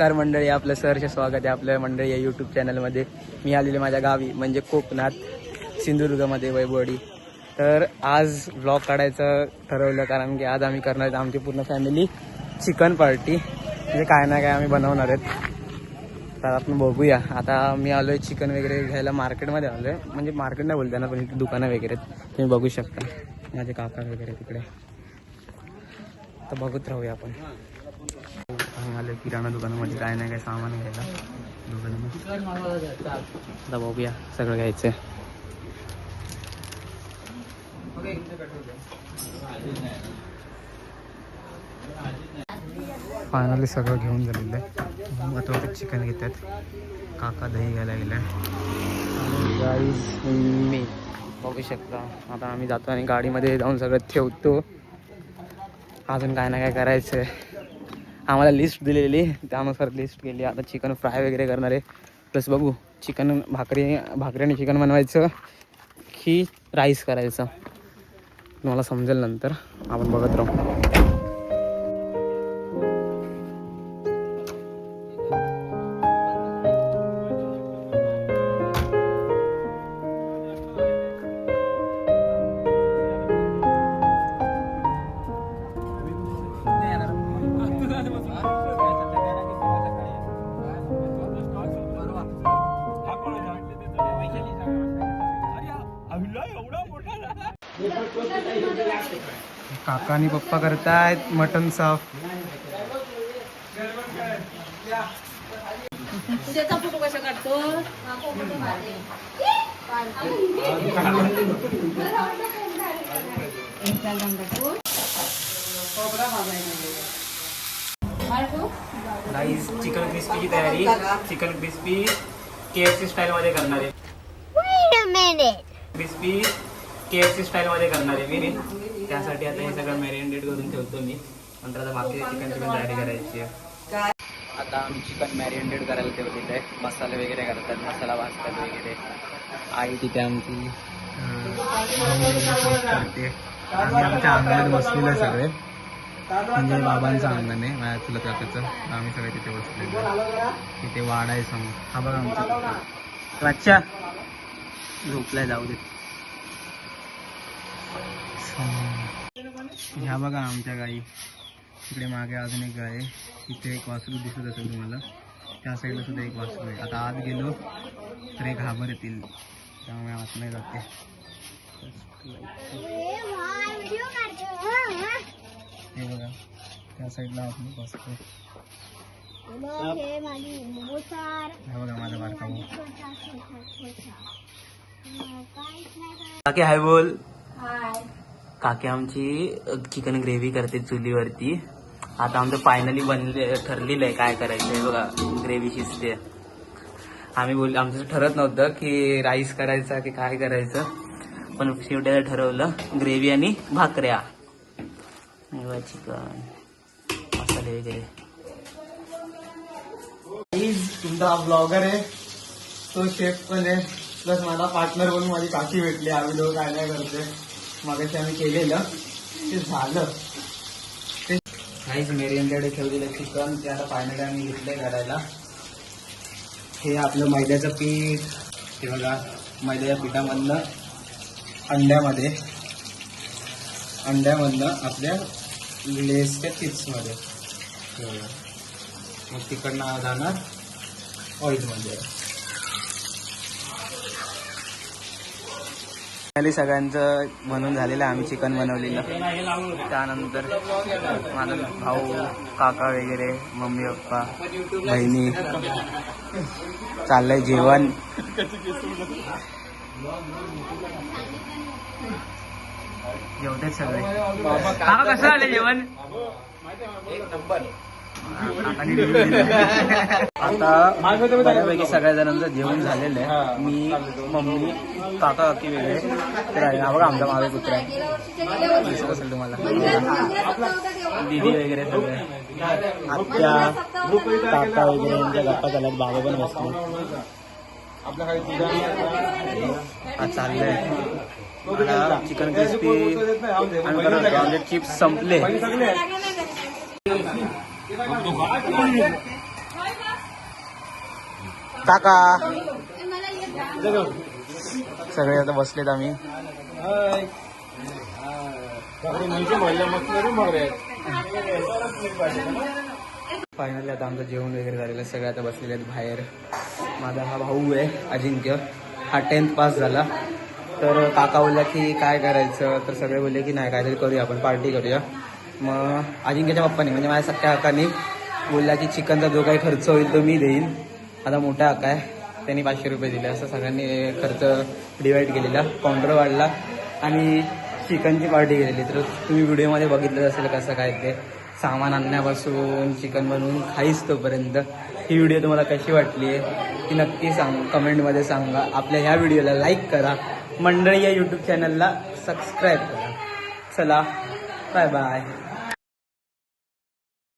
नमस्कार मंडळी, आपलं सहर्ष स्वागत आहे आपल्या मंडळी या यूट्यूब चॅनलमध्ये. मी आलेले माझ्या गावी म्हणजे कोकणात सिंधुदुर्गमध्ये वैभववाडी. तर आज ब्लॉग काढायचं ठरवलं कारण की आज आम्ही करणार आहेत आमची पूर्ण फॅमिली चिकन पार्टी. म्हणजे काय ना काय आम्ही बनवणार आहेत. तर आपण बघूया. आता मी आलो आहे चिकन वगैरे घ्यायला मार्केटमध्ये आलो आहे. म्हणजे मार्केट नाही बोलताना पण इथे दुकानं वगैरे आहेत, तुम्ही बघू शकता. माझे काका वगैरे तिकडे. तर बघत राहूया आपण. आले किराणा दुकानामध्ये काय नाही काय सामान घ्यायला दुकानामध्ये. आता बघूया सगळं घ्यायचं. फायनली सगळं घेऊन झालेलं आहे. महत्त्वाचं चिकन घेतात. काका दही घ्यायला गेलाय. गाईज मी बघू शकता. आता आम्ही जातो आणि गाडीमध्ये जाऊन सगळं ठेवतो. अजून काय ना काय करायचं आहे. आम्हाला लिस्ट दिलेली त्यानुसार लिस्ट केली. आता चिकन फ्राय वगैरे करणार आहे. प्लस बघू चिकन भाकरी आणि चिकन बनवायचं की राईस करायचं तुम्हाला समजेल नंतर. आपण बघत राहू. काका आणि पप्पा करतायत मटन साफ. त्याचा फोटो कसा काढतो? राईस चिकन क्रिस्पीची तयारी. चिकन क्रिस्पी KFC स्टाईल मध्ये करणार आहे. क्रिस्पी KFC स्टाईल मध्ये करणार आहे मी. त्यासाठी आता हे सगळं मॅरिनेट करून ठेवतो मी. नंतर आता बाकी चिकनची पण तयारी करायची आहे. आता आम्ही चिकन मॅरिनेट करायला ठेवलेलं आहे. मसाले वगैरे करतात, मसाला भाजतात वगैरे. आई तिथे आमची करते. आम्ही आमच्या अंगणात बसलेलो आहे सगळे. म्हणजे बाबांचं अंगण आहे माझ्या चुलत काकाचं. आम्ही सगळे तिथे बसलेलो. तिथे वाडा आहे समोर. हा बघा आमचा अच्छा झोपलाय. जाऊ दे. ह्या बघा आमच्या गाई. तिकडे मागे अजून एक गाय आहे. तिथे एक वासरू दिसत असेल तुम्हाला. त्या साईडला सुद्धा एक वासरू आहे. आता आत गेलो तर एक घाबर येतील, त्यामुळे आत नाही जाते. हे बघा त्या साईडला आपण बसतो. हे बघा माझा बारका भाऊ. काकी हाय बोल. काकी आमची चिकन ग्रेव्ही करते चुलीवरती. आता आमचं फायनली ठरलेलं आहे काय करायचं आहे. बघा ग्रेव्ही शिजते. आम्ही आमचं ठरत नव्हतं की राईस करायचा की काय करायचं, पण शेवटी ठरवलं ग्रेव्ही आणि भाकऱ्या. चिकन मसाले वगैरे. तुमचा ब्लॉगर आहे, तो शेफ पण आहे, प्लस माझा पार्टनर म्हणून माझी काकी भेटली. आम्ही लोक काय काय करते. मागाशी आम्ही केलेलं ते झालं. ते काहीच मेरिनेटेड ठेवलेलं चिकन ते आता फायनली आम्ही घेतलंय करायला. हे आपलं मैद्याचं पीठ. हे बघा मैद्याच्या पिठामधनं अंड्यामधनं आपल्या लेसच्या चिप्समध्ये. मग तिकडनं जाणार ऑइलमध्ये. सगळ्यांचं बनवून झालेलं आहे. आम्ही चिकन बनवलेलं. त्यानंतर माझा भाऊ काका वगैरे मम्मी पप्पा बहिणी चाललंय जेवण. जेवतेच सगळे. काका कसं आलं जेवण? एक नंबर. आता बऱ्यापैकी सगळ्या जणांचं जेवण झालेलं आहे. मी मम्मी काका काकी वगैरे तर आहे. हा बघा आमचा मागे कुत्रा आहे. दिसत असेल तुम्हाला. दीदी वगैरे सगळे आत्या काका वगैरे यांच्या गप्पा चालत. बाबा पण बसले. हा चाललंय. चिकन क्रिस्पी आणि चिप्स संपले. काका सगळे आता बसलेत आम्ही. फायनली आता आमचं जेवण वगैरे झालेलं, सगळे आता बसलेले आहेत बाहेर. माझा हा भाऊ आहे अजिंक्य, हा 10th पास झाला. तर काका बोलला की काय करायचं, तर सगळे बोलले की नाही काहीतरी करूया, आपण पार्टी करूया. मग अजिंक्यच्या पप्पाने म्हणजे माझ्या सख्या काकाने बोलला की चिकनचा जो काही खर्च होईल तो मी देईन. आता मोठा काका आहे, त्यांनी 500 रुपये दिले. असं सगळ्यांनी खर्च डिवाईड केलेला, काउंटर वाढला आणि चिकनची पार्टी केलेली. तर तुम्ही व्हिडिओमध्ये बघितलं असेल कसं काय ते सामान आणण्यापासून चिकन बनवून खाईच तोपर्यंत. ही व्हिडिओ तुम्हाला कशी वाटली आहे ती नक्की कमेंटमध्ये सांगा. आपल्या ह्या व्हिडिओला लाईक करा, मंडळी या यूट्यूब चॅनलला सबस्क्राईब करा. चला बाय बाय.